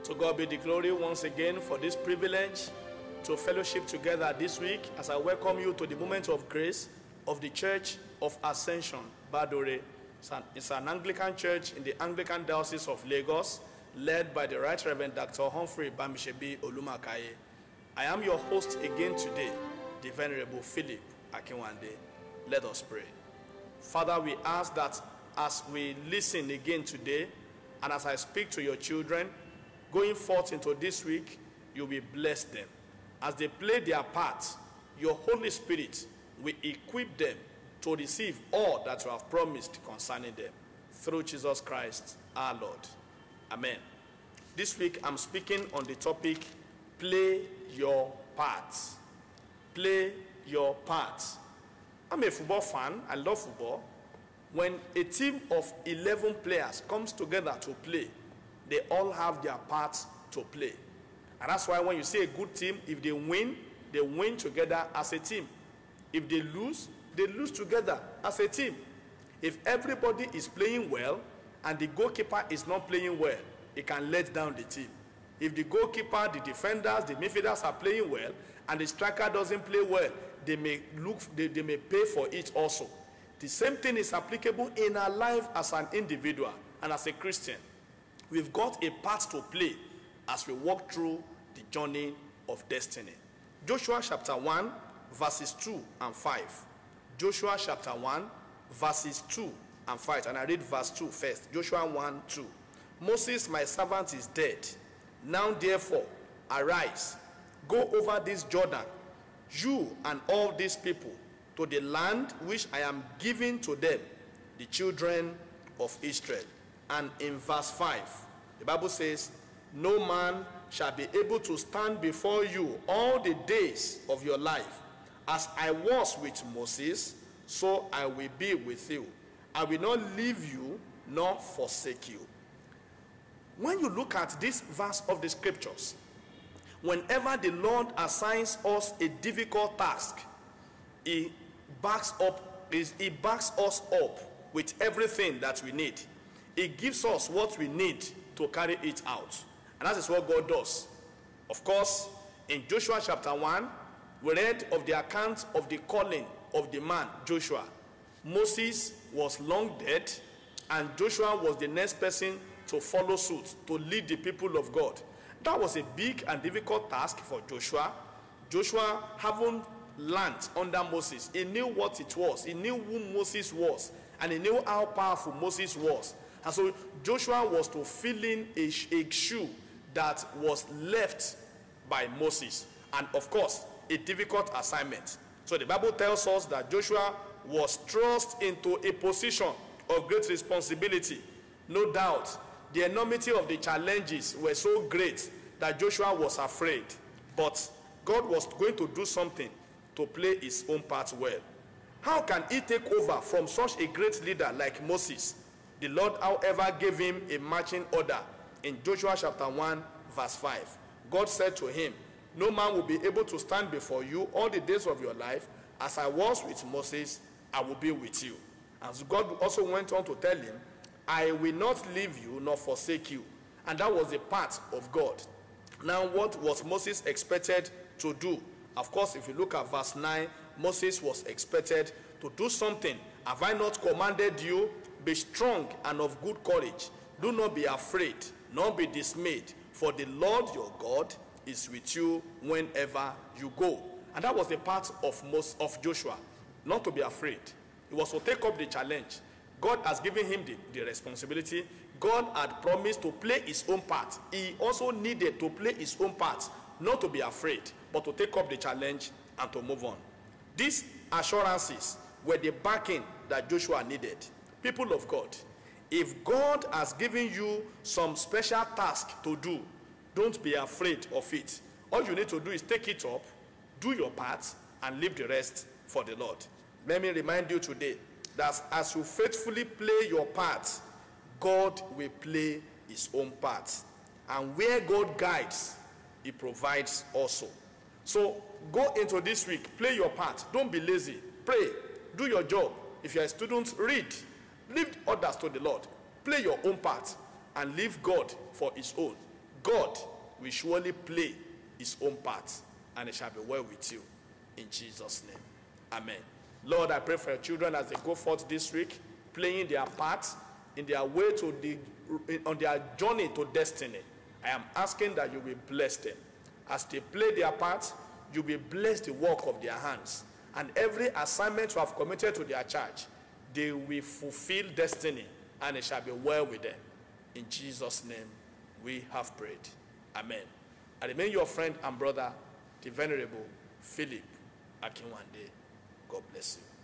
To God be the glory once again for this privilege to fellowship together this week as I welcome you to the moment of grace of the Church of Ascension, Badore. It's an Anglican church in the Anglican Diocese of Lagos, led by the Right Reverend Dr. Humphrey Bamishebi Olumakaye. I am your host again today, the Venerable Philip Akinwande. Let us pray. Father, we ask that as we listen again today, and as I speak to your children, going forth into this week, you will bless them. As they play their part, your Holy Spirit will equip them to receive all that you have promised concerning them. Through Jesus Christ, our Lord. Amen. This week, I'm speaking on the topic, play your part. Play your part. I'm a football fan. I love football. When a team of 11 players comes together to play, they all have their parts to play. And that's why when you see a good team, if they win together as a team. If they lose together as a team. If everybody is playing well and the goalkeeper is not playing well, it can let down the team. If the goalkeeper, the defenders, the midfielders are playing well and the striker doesn't play well, they may pay for it also. The same thing is applicable in our life as an individual and as a Christian. We've got a part to play as we walk through the journey of destiny. Joshua chapter 1, verses 2 and 5. Joshua chapter 1, verses 2 and 5. And I read verse 2 first. Joshua 1, 2. Moses, my servant, is dead. Now therefore, arise, go over this Jordan, you and all these people, to the land which I am giving to them, the children of Israel. And in verse 5, the Bible says, no man shall be able to stand before you all the days of your life. As I was with Moses, so I will be with you. I will not leave you nor forsake you. When you look at this verse of the scriptures, whenever the Lord assigns us a difficult task, he backs us up with everything that we need. He gives us what we need to carry it out. And that is what God does. Of course, in Joshua chapter 1, we read of the account of the calling of the man, Joshua. Moses was long dead, and Joshua was the next person to follow suit, to lead the people of God. That was a big and difficult task for Joshua. Joshua, having learned under Moses, he knew what it was. He knew who Moses was, and he knew how powerful Moses was. And so Joshua was to fill in a shoe that was left by Moses. And of course, a difficult assignment. So the Bible tells us that Joshua was thrust into a position of great responsibility. No doubt, the enormity of the challenges were so great that Joshua was afraid. But God was going to do something to play his own part well. How can he take over from such a great leader like Moses? The Lord, however, gave him a marching order in Joshua chapter 1, verse 5. God said to him, no man will be able to stand before you all the days of your life. As I was with Moses, I will be with you. And so God also went on to tell him, I will not leave you nor forsake you. And that was a part of God. Now, what was Moses expected to do? Of course, if you look at verse 9, Moses was expected to do something. Have I not commanded you? Be strong and of good courage. Do not be afraid, nor be dismayed, for the Lord your God is with you whenever you go. And that was the part of Joshua, not to be afraid. He was to take up the challenge. God has given him the responsibility. God had promised to play his own part. He also needed to play his own part, not to be afraid, but to take up the challenge and to move on. These assurances were the backing that Joshua needed. People of God, if God has given you some special task to do, don't be afraid of it. All you need to do is take it up, do your part, and leave the rest for the Lord. Let me remind you today that as you faithfully play your part, God will play his own part. And where God guides, he provides also. So go into this week, play your part. Don't be lazy. Pray. Do your job. If you're a student, read. Leave others to the Lord. Play your own part and leave God for his own. God will surely play his own part, and it shall be well with you. In Jesus' name, amen. Lord, I pray for your children as they go forth this week, playing their part in their way on their journey to destiny. I am asking that you will bless them. As they play their part, you will bless the work of their hands. And every assignment you have committed to their charge, they will fulfill destiny, and it shall be well with them. In Jesus' name, we have prayed. Amen. I remain your friend and brother, the Venerable Philip Akinwande. God bless you.